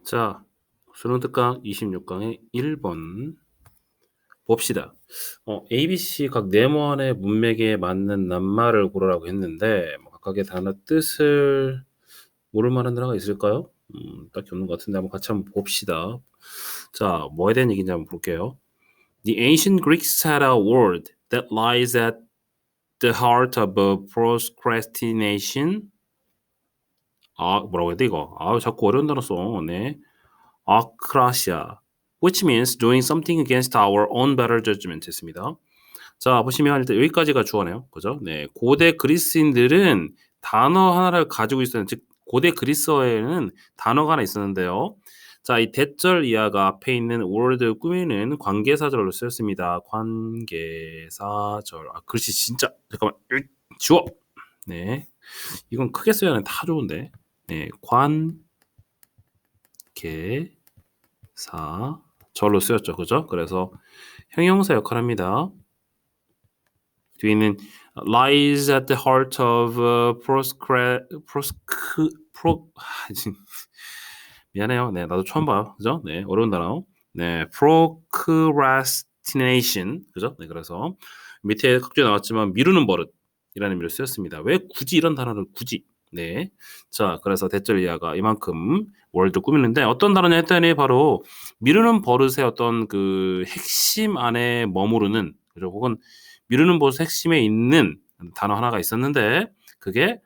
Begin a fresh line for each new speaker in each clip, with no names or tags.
자, 수능 특강 26강의 1번 봅시다. ABC 각 네모안의 문맥에 맞는 낱말을 고르라고 했는데 각각의 단어 뜻을 모를 만한 단어가 있을까요? 딱히 없는 것 같은데 같이 한번 봅시다. 자, 뭐에 대한 얘기인지 한번 볼게요. The ancient Greeks had a word that lies at the heart of procrastination. 뭐라고 해야 돼 이거? 자꾸 어려운 단어 써. 네. 아크라시아, which means doing something against our own better judgment 했습니다. 자, 보시면 일단 여기까지가 주어네요. 그죠? 네. 고대 그리스인들은 단어 하나를 가지고 있었는데, 즉, 고대 그리스어에는 단어가 하나 있었는데요. 자, 이 대절 이하가 앞에 있는 word 꾸미는 관계사절로 쓰였습니다. 관계사절. 글씨 진짜, 잠깐만, 지워! 네. 이건 크게 써야 하는 다 좋은데. 네. 절로 쓰였죠. 그죠? 그래서 형용사 역할을 합니다. 뒤에는 lies at the heart of 미안해요. 네, 나도 처음 봐요. 그죠? 네, 어려운 단어. 네, procrastination. 그죠? 네, 그래서 밑에 각주에 나왔지만 미루는 버릇이라는 의미로 쓰였습니다. 왜 굳이 이런 단어를 굳이? 네. 자, 그래서 대절 이하가 이만큼 월드 꾸미는데 어떤 단어냐 했더니 바로 미루는 버릇의 어떤 그 핵심 안에 머무르는, 그죠? 혹은 미루는 버릇 핵심에 있는 단어 하나가 있었는데 그게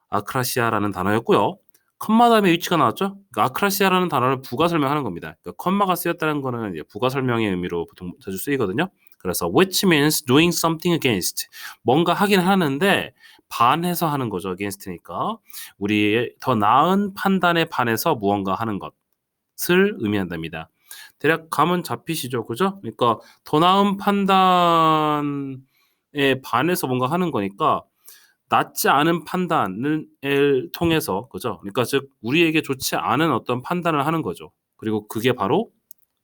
아크라시아라는 단어였고요. 컴마 다음에 위치가 나왔죠? 그러니까 아크라시아라는 단어를 부가 설명하는 겁니다. 그러니까 컴마가 쓰였다는 거는 이제 부가 설명의 의미로 보통 자주 쓰이거든요. 그래서 which means doing something against, 뭔가 하긴 하는데 반해서 하는 거죠. against니까 우리의 더 나은 판단에 반해서 무언가 하는 것을 의미한답니다. 대략 감은 잡히시죠, 그죠? 그러니까 더 나은 판단에 반해서 뭔가 하는 거니까 낫지 않은 판단을 통해서, 그죠? 그러니까 즉 우리에게 좋지 않은 어떤 판단을 하는 거죠. 그리고 그게 바로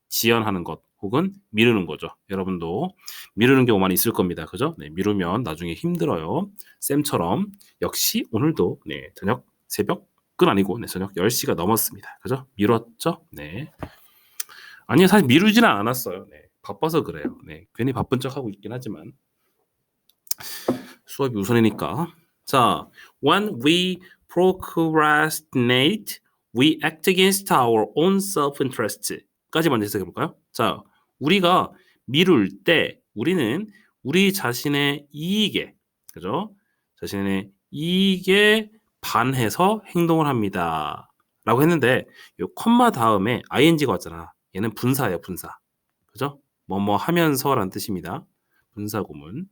지연하는 것 혹은 미루는 거죠. 여러분도 미루는 경우 많이 있을 겁니다. 그죠? 네, 미루면 나중에 힘들어요. 쌤처럼 역시 오늘도 저녁 새벽은 아니고 저녁 10시가 넘었습니다. 그죠? 미뤘죠? 네. 아니요, 사실 미루지는 않았어요. 네, 바빠서 그래요. 네, 괜히 바쁜 척하고 있긴 하지만 수업이 우선이니까. 자, when we procrastinate, we act against our own self-interest. 까지 먼저 해석해 볼까요? 자, 우리가 미룰 때 우리는 우리 자신의 이익에, 그죠? 자신의 이익에 반해서 행동을 합니다. 라고 했는데 요 콤마 다음에 ing가 왔잖아. 얘는 분사예요, 분사. 그죠? 뭐뭐 하면서라는 뜻입니다. 분사 구문.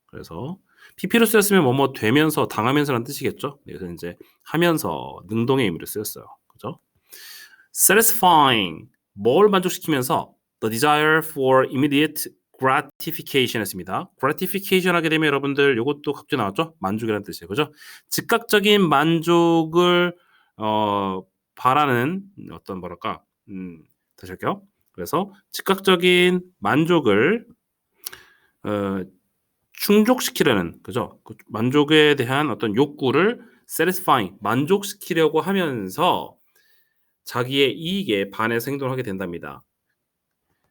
그래서 PP로 쓰였으면 뭐뭐 되면서 당하면서라는 뜻이겠죠. 그래서 이제 하면서 능동의 의미로 쓰였어요. 그죠? satisfying, 뭘 만족시키면서 the desire for immediate gratification 했습니다. gratification 하게 되면 여러분들 이것도 각주 나왔죠? 만족이라는 뜻이에요. 그죠? 즉각적인 만족을 바라는 어떤 뭐랄까 다시 할게요. 그래서 즉각적인 만족을 충족시키려는, 그죠? 그 만족에 대한 어떤 욕구를 satisfying, 만족시키려고 하면서 자기의 이익에 반해서 행동을 하게 된답니다.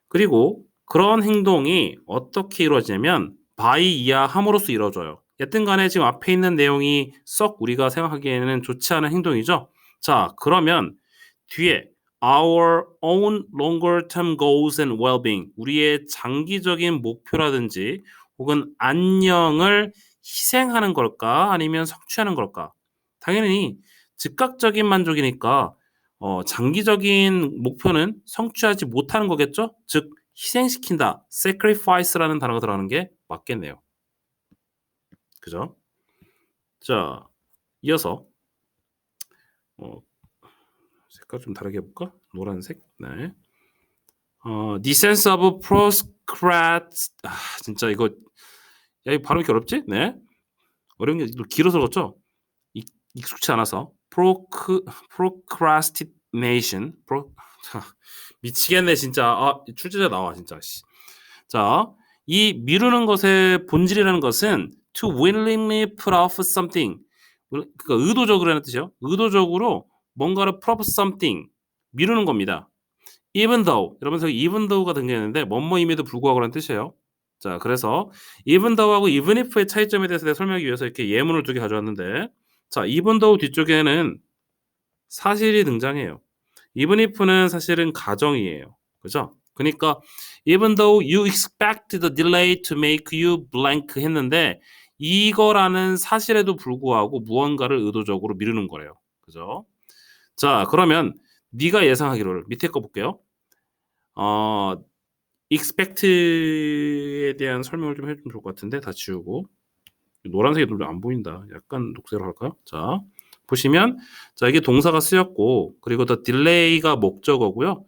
그리고 그런 행동이 어떻게 이루어지냐면 by 이하 함으로써 이루어져요. 여튼 간에 지금 앞에 있는 내용이 썩 우리가 생각하기에는 좋지 않은 행동이죠. 자, 그러면 뒤에 our own longer term goals and well-being, 우리의 장기적인 목표라든지 혹은 안녕을 희생하는 걸까 아니면 성취하는 걸까? 당연히 즉각적인 만족이니까 장기적인 목표는 성취하지 못하는 거겠죠? 즉 희생시킨다, sacrifice라는 단어가 들어가는 게 맞겠네요. 그죠? 자, 이어서 색깔 좀 다르게 해볼까? 노란색. 네. The sense of 진짜 이거 이 발음이 이렇게 어렵지? 네. 어려운 게 길어서 그렇죠? 익숙치 않아서 procrastination. 미치겠네 진짜. 출제자 나와 진짜. 자, 이 미루는 것의 본질이라는 것은 to willingly put off something. 그러니까 의도적으로 하는 뜻이요. 의도적으로 뭔가를 put off something, 미루는 겁니다. even though 이러면서 even though가 등장했는데 뭐뭐임에도 불구하고라는 뜻이에요. 자, 그래서 even though하고 even if의 차이점에 대해서 내가 설명하기 위해서 이렇게 예문을 두 개 가져왔는데, 자, even though 뒤쪽에는 사실이 등장해요. even if는 사실은 가정이에요. 그죠? 그러니까 even though you expect the delay to make you blank 했는데 이거라는 사실에도 불구하고 무언가를 의도적으로 미루는 거래요. 그죠? 자, 그러면 네가 예상하기를 밑에 거 볼게요. expect에 대한 설명을 좀 해주면 좋을 것 같은데 다 지우고 노란색이 좀 안 보인다. 약간 녹색으로 할까요? 자, 보시면 자, 이게 동사가 쓰였고 그리고 the delay가 목적어고요.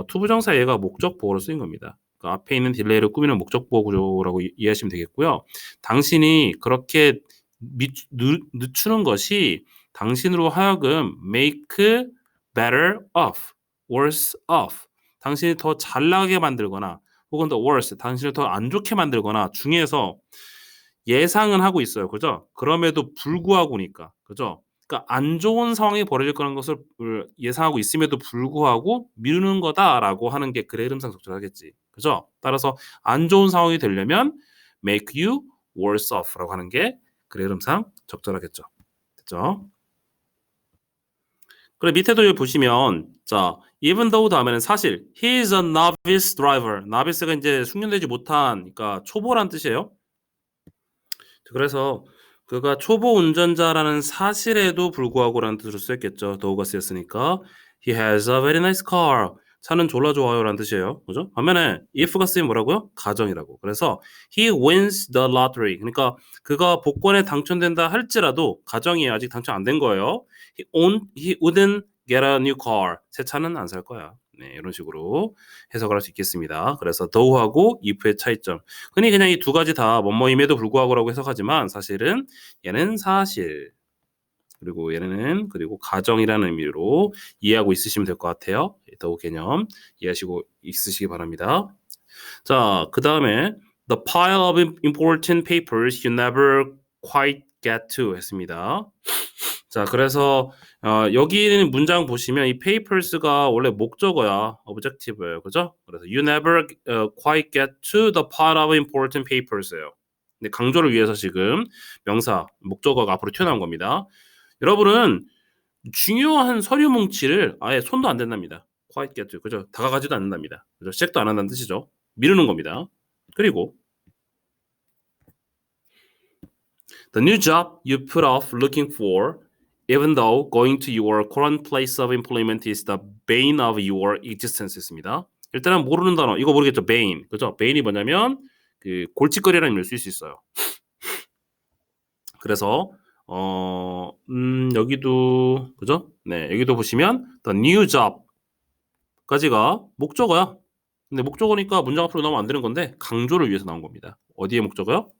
투부정사 얘가 목적 보호로 쓰인 겁니다. 그 앞에 있는 딜레이를 꾸미는 목적 보호 구조라고 이해하시면 되겠고요. 당신이 그렇게 늦추는 것이 당신으로 하여금 make better off, worse off. 당신이 더 잘나게 만들거나 혹은 더 worse, 당신을 더 안 좋게 만들거나 중에서 예상은 하고 있어요. 그죠? 그럼에도 불구하고니까. 그죠? 그러니까 안 좋은 상황이 벌어질 거라는 것을 예상하고 있음에도 불구하고 미루는 거다라고 하는 게 글의 흐름상 적절하겠지. 그죠? 따라서 안 좋은 상황이 되려면 make you worse off라고 하는 게 글의 흐름상 적절하겠죠. 됐죠? 그리고 밑에도 여기 보시면 자, even though 다음에는 사실 he is a novice driver. novice가 이제 숙련되지 못한, 그러니까 초보란 뜻이에요. 그래서 그가 초보 운전자라는 사실에도 불구하고라는 뜻으로 쓰였겠죠. 더우가 쓰였으니까 he has a very nice car. 차는 졸라 좋아요라는 뜻이에요. 그죠? 반면에 if가 쓰이면 뭐라고요? 가정이라고. 그래서 he wins the lottery. 그러니까 그가 복권에 당첨된다 할지라도 가정이 아직 당첨 안 된 거예요. he wouldn't get a new car. 새 차는 안 살 거야. 네, 이런 식으로 해석을 할 수 있겠습니다. 그래서 though하고 if의 차이점. 흔히 그냥 이 두 가지 다 뭐뭐임에도 불구하고라고 해석하지만 사실은 얘는 사실, 그리고 얘는 그리고 가정이라는 의미로 이해하고 있으시면 될 것 같아요. 더욱 개념 이해하시고 있으시기 바랍니다. 자, 그 다음에 the pile of important papers you never quite get to 했습니다. 자, 그래서 여기 문장 보시면 이 papers가 원래 목적어야, objective예요, 그죠? 그래서 you never quite get to the part of important papers예요. 근데 강조를 위해서 지금 명사, 목적어가 앞으로 튀어나온 겁니다. 여러분은 중요한 서류 뭉치를 아예 손도 안 댄답니다. quite get to, 그죠? 다가가지도 않는답니다. 그죠? 시작도 안 한다는 뜻이죠. 미루는 겁니다. 그리고 the new job you put off looking for even though going to your current place of employment is the bane of your existence입니다. 일단은 모르는 단어, 이거 모르겠죠? bane, 그죠? bane이 뭐냐면 그 골칫거리라는 의미를 쓸 수 있어요. 그래서 여기도 그죠? 네, 여기도 보시면 the new job까지가 목적어야. 근데 목적어니까 문장 앞으로 나오면 안 되는 건데 강조를 위해서 나온 겁니다. 어디에 목적어요?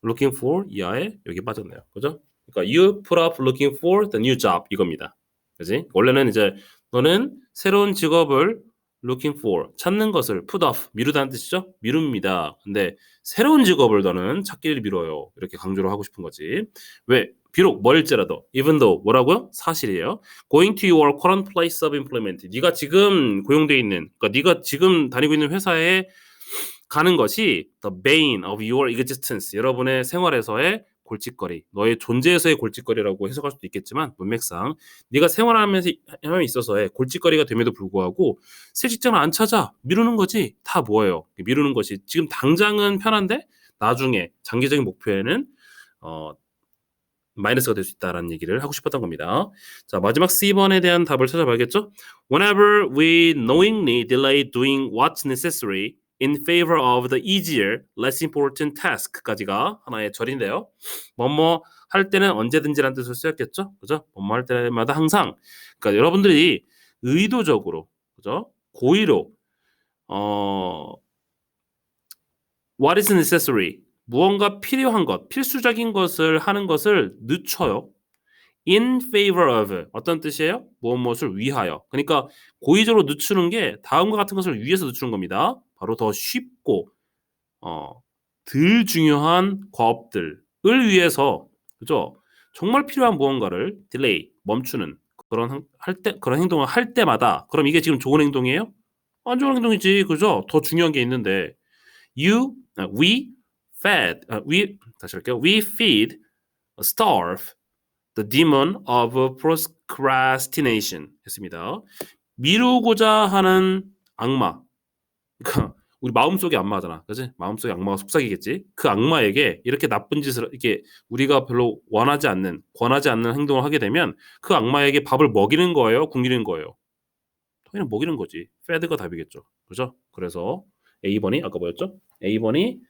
looking for 이하에 여기 빠졌네요. 그죠? 그러니까 you put up looking for the new job 이겁니다. 그지? 원래는 이제 너는 새로운 직업을 looking for 찾는 것을 put off 미루다는 뜻이죠? 미룹니다. 근데 새로운 직업을 너는 찾기를 미뤄요. 이렇게 강조를 하고 싶은 거지. 왜? 비록 멀지라도 even though 뭐라고요? 사실이에요. going to your current place of employment. 네가 지금 고용돼 있는, 그러니까 네가 지금 다니고 있는 회사에 가는 것이 the bane of your existence. 여러분의 생활에서의 골칫거리, 너의 존재에서의 골칫거리라고 해석할 수도 있겠지만 문맥상 네가 생활하면서 함에 있어서의 골칫거리가 됨에도 불구하고 새 직장을 안 찾아 미루는 거지. 다 뭐예요? 미루는 것이 지금 당장은 편한데 나중에 장기적인 목표에는 마이너스가 될 수 있다라는 얘기를 하고 싶었던 겁니다. 자, 마지막 C번에 대한 답을 찾아봐야겠죠? Whenever we knowingly delay doing what's necessary in favor of the easier, less important task까지가 하나의 절인데요. 뭐뭐 할 때는 언제든지라는 뜻으로 쓰였겠죠? 그죠? 뭐뭐 할 때마다 항상. 그러니까 여러분들이 의도적으로, 그죠? 고의로 what is necessary, 무언가 필요한 것, 필수적인 것을 하는 것을 늦춰요. in favor of 어떤 뜻이에요? 무엇을 위하여. 그러니까 고의적으로 늦추는 게 다음과 같은 것을 위해서 늦추는 겁니다. 바로 더 쉽고 덜 중요한 과업들을 위해서, 그죠? 정말 필요한 무언가를 delay, 멈추는 그런 행동을 할 때마다 그럼 이게 지금 좋은 행동이에요? 안 좋은 행동이지. 그죠? 더 중요한 게 있는데 다시 할게요. We feed, starve the demon of procrastination 했습니다. 미루고자 하는 악마. 그러니까 우리 마음속에 악마잖아. 그지? 마음속에 악마가 속삭이겠지. 그 악마에게 이렇게 나쁜 짓을 이렇게 우리가 별로 권하지 않는 행동을 하게 되면 그 악마에게 밥을 먹이는 거예요, 굶기는 거예요. 당연히 먹이는 거지. feed가 답이겠죠. 그죠? 그래서 A번이 아까 뭐였죠? A번이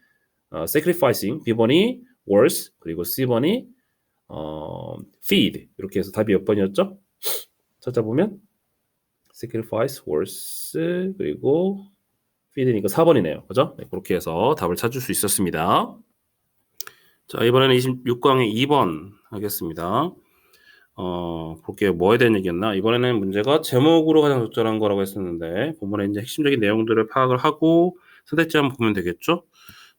sacrificing, B번이 worse, 그리고 C번이 feed. 이렇게 해서 답이 몇 번이었죠? 찾아보면 sacrifice, worse, 그리고 feed니까 4번이네요. 그죠? 네, 그렇게 해서 답을 찾을 수 있었습니다. 자, 이번에는 26강의 2번 하겠습니다. 볼게요. 뭐에 대한 얘기였나? 이번에는 문제가 제목으로 가장 적절한 거라고 했었는데 본문에 이제 핵심적인 내용들을 파악을 하고 선택지 한번 보면 되겠죠?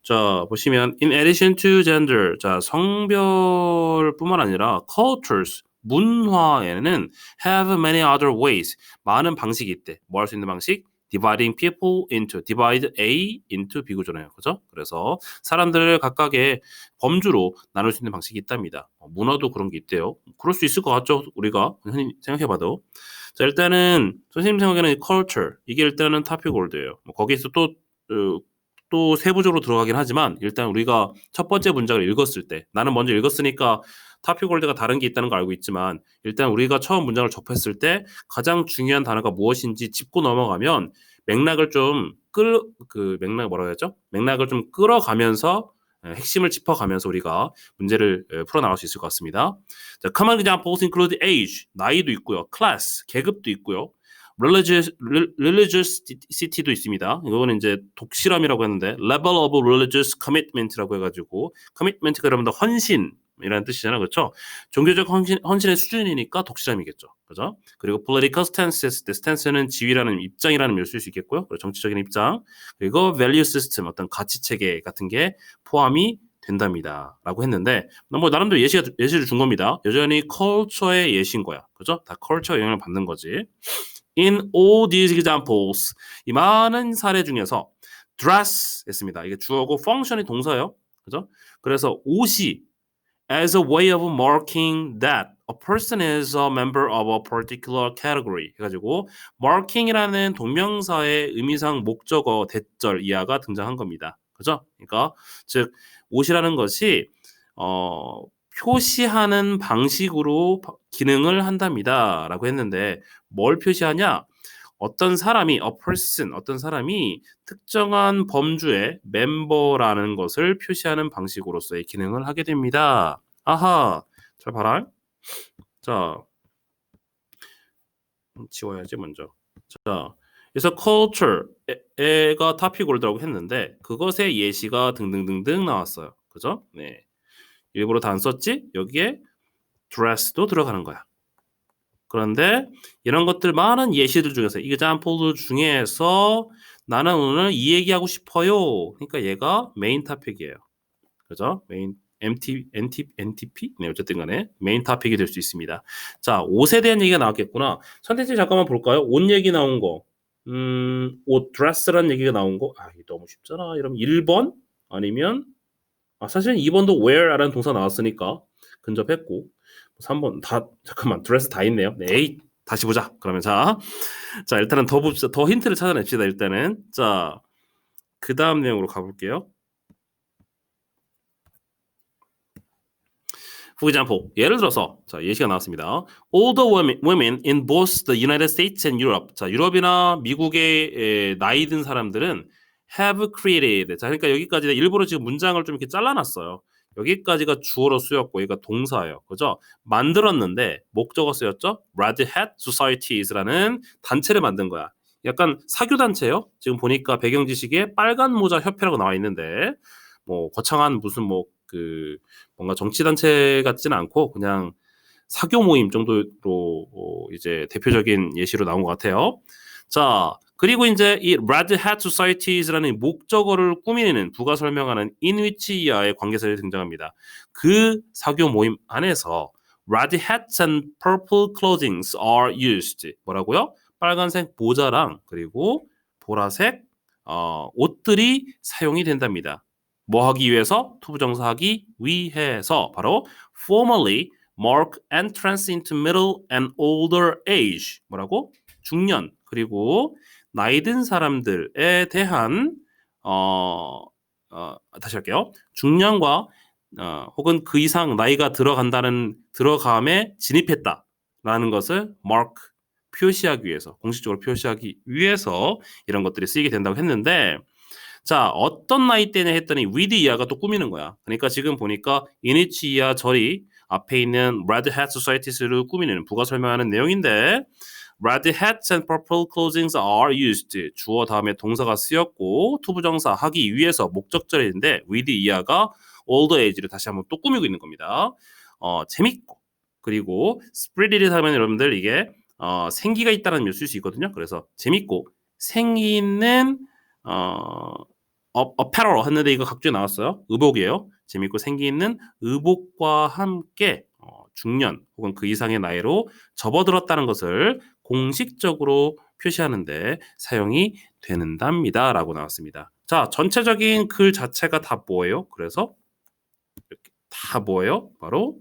자, 보시면 in addition to gender, 자, 성별뿐만 아니라 cultures, 문화에는 have many other ways, 많은 방식이 있대. 뭐 할 수 있는 방식? dividing people into, divide A into B구조네요. 그죠? 그래서 사람들을 각각의 범주로 나눌 수 있는 방식이 있답니다. 문화도 그런 게 있대요. 그럴 수 있을 것 같죠? 우리가 흔히 생각해봐도. 자, 일단은 선생님 생각에는 culture, 이게 일단은 topic world예요. 거기에서 또 세부적으로 들어가긴 하지만 일단 우리가 첫 번째 문장을 읽었을 때 나는 먼저 읽었으니까 타픽 월드가 다른 게 있다는 걸 알고 있지만 일단 우리가 처음 문장을 접했을 때 가장 중요한 단어가 무엇인지 짚고 넘어가면 맥락을 좀 맥락 뭐라고 해야죠? 맥락을 좀 끌어가면서 핵심을 짚어가면서 우리가 문제를 풀어나갈 수 있을 것 같습니다. 자, common examples include age, 나이도 있고요. class, 계급도 있고요. religiousity도 있습니다. 이거는 이제 독실함이라고 했는데 level of religious commitment라고 해가지고 commitment가 여러분들 헌신이라는 뜻이잖아요, 그렇죠? 종교적 헌신의 수준이니까 독실함이겠죠, 그죠? 그리고 political stance 했을 때 stance는 지위라는 입장이라는 의미를 쓸 수 있겠고요. 그리고 정치적인 입장, 그리고 value system 어떤 가치 체계 같은 게 포함이 된답니다라고 했는데 뭐 나름대로 예시를 준 겁니다. 여전히 culture의 예시인 거야, 그죠? 다 culture 영향을 받는 거지. In all these examples, 이 많은 사례 중에서 dress 했습니다. 이게 주어고 function이 동사예요. 그죠? 그래서 옷이 as a way of marking that a person is a member of a particular category 해가지고 marking이라는 동명사의 의미상 목적어 대절 이하가 등장한 겁니다. 그죠? 그러니까 즉 옷이라는 것이 표시하는 방식으로 기능을 한답니다. 라고 했는데 뭘 표시하냐? 어떤 사람이 특정한 범주의 멤버라는 것을 표시하는 방식으로서의 기능을 하게 됩니다. 아하, 잘 봐라. 자, 지워야지 먼저. 자, 그래서 culture가 topic world라고 했는데 그것의 예시가 등등등등 나왔어요. 그죠? 네. 일부러 다 안 썼지? 여기에 dress도 들어가는 거야. 그런데 이런 것들 많은 예시들 중에서 example 중에서 나는 오늘 이 얘기하고 싶어요. 그러니까 얘가 메인 토픽이에요. 그죠? 메인 NTP? 네, 어쨌든 간에 메인 토픽이 될 수 있습니다. 자, 옷에 대한 얘기가 나왔겠구나. 선택지 잠깐만 볼까요? 옷 얘기 나온 거. 옷 드레스라는 얘기가 나온 거. 이게 너무 쉽잖아. 이러면 1번 아니면 사실은 2번도 wear라는 동사 나왔으니까 근접했고 3번 잠깐만 드레스 다 있네요. 네, 에이 다시 보자. 그러면 자 일단은 더 봅시다. 더 힌트를 찾아냅시다. 일단은 자 그 다음 내용으로 가볼게요. For example, 예를 들어서 자 예시가 나왔습니다. All the women in both the United States and Europe. 자 유럽이나 미국의 나이 든 사람들은 have created. 자 그러니까 여기까지 일부러 지금 문장을 좀 이렇게 잘라놨어요. 여기까지가 주어로 쓰였고 얘가 동사예요. 그죠? 만들었는데 목적어 쓰였죠? Red Hat Societies라는 단체를 만든 거야. 약간 사교 단체예요. 지금 보니까 배경 지식에 빨간 모자 협회라고 나와 있는데 뭐 거창한 무슨 뭔가 정치 단체 같지는 않고 그냥 사교 모임 정도로 이제 대표적인 예시로 나온 것 같아요. 자, 그리고 이제 이 Red Hat Societies라는 목적어를 꾸미는 부가 설명하는 in which야의 관계사들이 등장합니다. 그 사교 모임 안에서 red hats and purple clothings are used. 뭐라고요? 빨간색 모자랑 그리고 보라색 옷들이 사용이 된답니다. 뭐 하기 위해서? 투부정사 하기 위해서. 바로 formally mark entrance into middle and older age. 뭐라고? 중년 그리고 나이 든 사람들에 대한 다시 할게요. 중년과 혹은 그 이상 나이가 들어감에 진입했다라는 것을 mark 표시하기 위해서 공식적으로 표시하기 위해서 이런 것들이 쓰이게 된다고 했는데 자 어떤 나이 때냐 했더니 with 이하가 또 꾸미는 거야. 그러니까 지금 보니까 in which 이하 절이 앞에 있는 red hat societies를 꾸미는 부가 설명하는 내용인데 red hats and purple clothings are used. 주어 다음에 동사가 쓰였고 투부정사 하기 위해서 목적절인데 with 이하가 older age를 다시 한번 또 꾸미고 있는 겁니다. 재밌고 그리고 spirited 하면 여러분들 이게 생기가 있다는 의미를 쓸 수 있거든요. 그래서 재밌고 생기 있는 apparel 했는데 이거 각주에 나왔어요. 의복이에요. 재밌고 생기 있는 의복과 함께 중년 혹은 그 이상의 나이로 접어들었다는 것을 공식적으로 표시하는데 사용이 되는답니다. 라고 나왔습니다. 자, 전체적인 글 자체가 다 뭐예요? 그래서 이렇게 다 뭐예요? 바로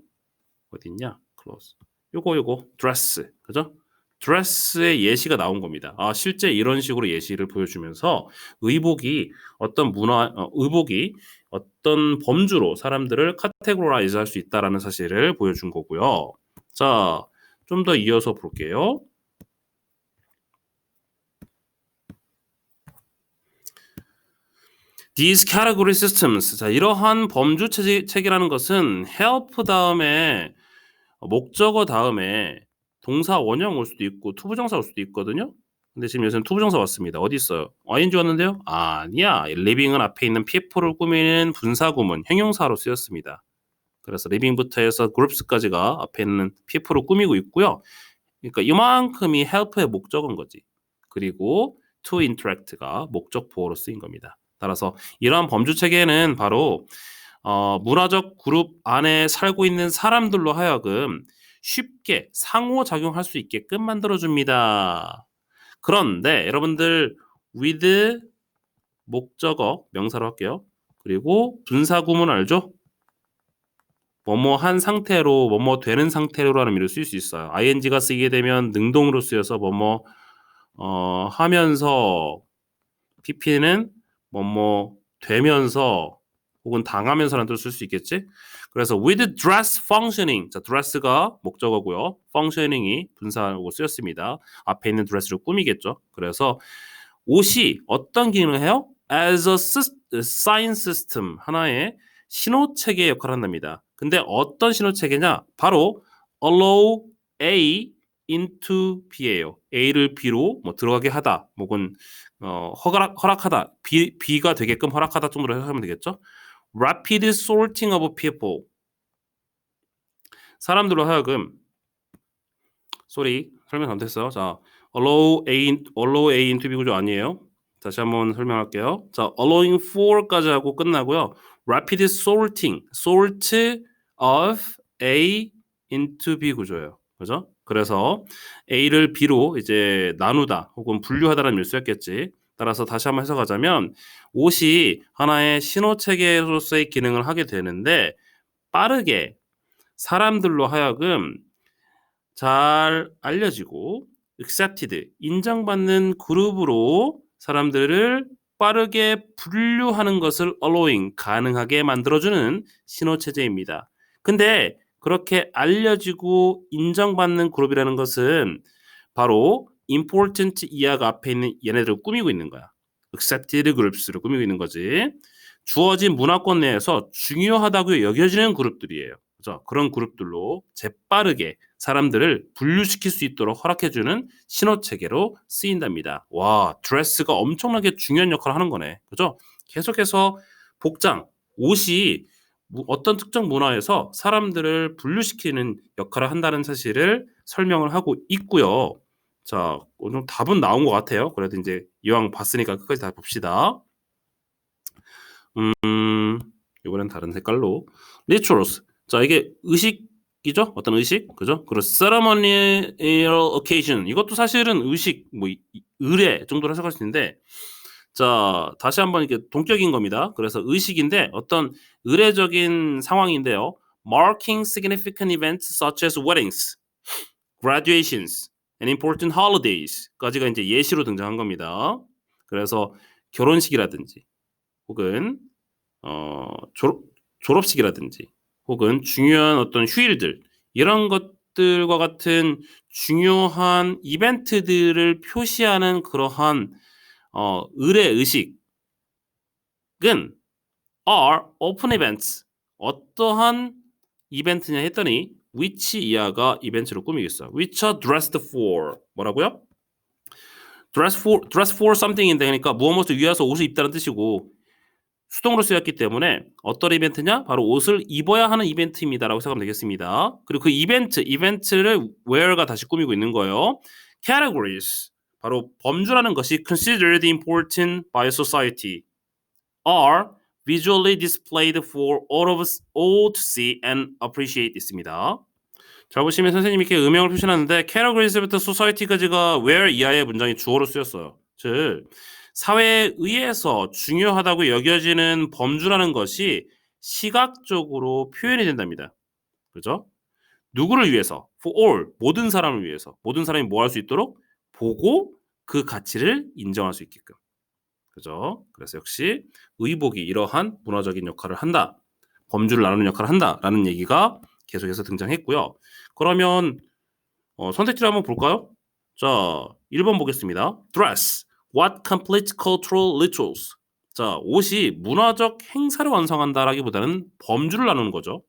어딨냐? clothes. 요거 dress. 그죠? 드레스의 예시가 나온 겁니다. 실제 이런 식으로 예시를 보여주면서 의복이 어떤 의복이 어떤 범주로 사람들을 카테고라이즈 할 수 있다라는 사실을 보여준 거고요. 자, 좀 더 이어서 볼게요. These category systems. 자, 이러한 범주 체계라는 것은 help 다음에 목적어 다음에 동사 원형 올 수도 있고 투부정사 올 수도 있거든요. 근데 지금 요새는 투부정사 왔습니다. 어디 있어요? ing 왔는데요? 아니야. living은 앞에 있는 people를 꾸미는 분사구문 형용사로 쓰였습니다. 그래서 living부터 해서 groups까지가 앞에 있는 people을 꾸미고 있고요. 그러니까 이만큼이 help의 목적어인 거지. 그리고 to interact가 목적 보어로 쓰인 겁니다. 따라서 이러한 범주 체계는 바로 문화적 그룹 안에 살고 있는 사람들로 하여금 쉽게 상호작용할 수 있게끔 만들어줍니다. 그런데 여러분들 with 목적어 명사로 할게요. 그리고 분사구문 알죠? 뭐뭐 한 상태로 뭐뭐 되는 상태로라는 의미로 쓸 수 있어요. ing가 쓰이게 되면 능동으로 쓰여서 뭐뭐 하면서 pp는 뭐뭐 되면서 혹은 당하면서라는 뜻을 쓸 수 있겠지? 그래서 with dress functioning. 자, dress가 목적어고요. functioning이 분사하고 쓰였습니다. 앞에 있는 dress를 꾸미겠죠. 그래서 옷이 어떤 기능을 해요? as a sign system. 하나의 신호 체계 역할을 한답니다. 근데 어떤 신호 체계냐? 바로 allow A into B예요. A를 B로 뭐 들어가게 하다, 혹은 허락하다, B가 되게끔 허락하다 정도로 하면 되겠죠. Rapid sorting of people. 사람들로 하여금 설명 잘못했어요. 자, allow A into B 구조 아니에요. 다시 한번 설명할게요. 자, allowing for까지 하고 끝나고요. Rapid sorting, sort of A into B 구조예요. 그죠? 그래서 A를 B로 이제 나누다 혹은 분류하다라는 의미를 쓰였겠지. 따라서 다시 한번 해석하자면 옷이 하나의 신호 체계로서의 기능을 하게 되는데 빠르게 사람들로 하여금 잘 알려지고 accepted, 인정받는 그룹으로 사람들을 빠르게 분류하는 것을 allowing, 가능하게 만들어주는 신호체제입니다. 근데 그렇게 알려지고 인정받는 그룹이라는 것은 바로 important 이하가 앞에 있는 얘네들을 꾸미고 있는 거야. accepted groups를 꾸미고 있는 거지. 주어진 문화권 내에서 중요하다고 여겨지는 그룹들이에요. 그렇죠? 그런 그룹들로 재빠르게 사람들을 분류시킬 수 있도록 허락해주는 신호체계로 쓰인답니다. 와, 드레스가 엄청나게 중요한 역할을 하는 거네. 그죠? 계속해서 복장, 옷이 어떤 특정 문화에서 사람들을 분류시키는 역할을 한다는 사실을 설명을 하고 있고요. 자, 오늘 답은 나온 것 같아요. 그래도 이제 이왕 봤으니까 끝까지 다 봅시다. 이번엔 다른 색깔로. 리추얼스. 자, 이게 의식 이죠? 어떤 의식, 그죠? 그리고 ceremonial occasion 이것도 사실은 의식, 뭐 의례 정도로 해석할 수 있는데, 자 다시 한번 이게 동격인 겁니다. 그래서 의식인데 어떤 의례적인 상황인데요. Marking significant events such as weddings, graduations, and important holidays까지가 이제 예시로 등장한 겁니다. 그래서 결혼식이라든지 혹은 졸업식이라든지 혹은 중요한 어떤 휴일들 이런 것들과 같은 중요한 이벤트들을 표시하는 그러한 의례 의식은 are open events. 어떠한 이벤트냐 했더니 which 이하가 이벤트를 꾸미겠어. which are dressed for. 뭐라고요? dress for something인데 그러니까 무엇을 위해서 옷을 입다는 뜻이고 수동으로 쓰였기 때문에 어떤 이벤트냐? 바로 옷을 입어야 하는 이벤트입니다라고 생각하면 되겠습니다. 그리고 그 이벤트를 where가 다시 꾸미고 있는 거예요. categories, 바로 범주라는 것이 considered important by society are visually displayed for all to see and appreciate 있습니다. 자 보시면 선생님이 이렇게 음영을 표시하는데 categories부터 society까지가 where 이하의 문장이 주어로 쓰였어요. 즉 사회에 의해서 중요하다고 여겨지는 범주라는 것이 시각적으로 표현이 된답니다. 그죠? 누구를 위해서? For all, 모든 사람을 위해서. 모든 사람이 뭐 할 수 있도록? 보고 그 가치를 인정할 수 있게끔. 그죠? 그래서 역시 의복이 이러한 문화적인 역할을 한다. 범주를 나누는 역할을 한다라는 얘기가 계속해서 등장했고요. 그러면 선택지를 한번 볼까요? 자, 1번 보겠습니다. Dress. What complete cultural rituals? 자, 옷이 문화적 행사를 완성한다라기보다는 범주를 나누는 거죠.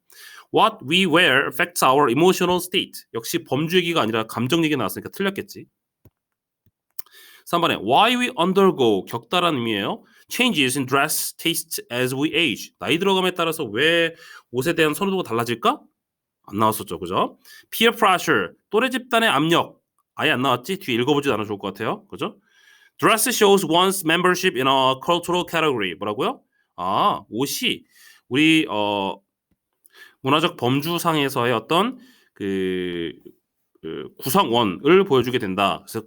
What we wear affects our emotional state. 역시 범주 얘기가 아니라 감정 얘기 나왔으니까 틀렸겠지. 3번에 why we undergo 겪다라는 의미예요. Changes in dress taste as we age. 나이 들어감에 따라서 왜 옷에 대한 선호도가 달라질까? 안 나왔었죠, 그죠? Peer pressure, 또래 집단의 압력. 아예 안 나왔지? 뒤에 읽어보지도 않아 좋을 것 같아요, 그죠? Dress shows one's membership in a cultural category. 뭐라고요? 아, 옷이 우리 문화적 범주상에서의 어떤 그 구성원을 보여주게 된다. 그래서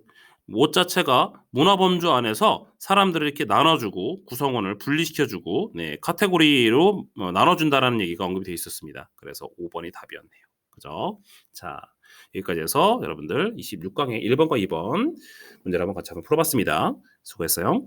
옷 자체가 문화 범주 안에서 사람들을 이렇게 나눠주고 구성원을 분리시켜주고 카테고리로 나눠준다라는 얘기가 언급이 되어 있었습니다. 그래서 5번이 답이었네요. 그죠? 자, 여기까지 해서 여러분들 26강의 1번과 2번 문제를 한번 같이 한번 풀어봤습니다. 수고했어요.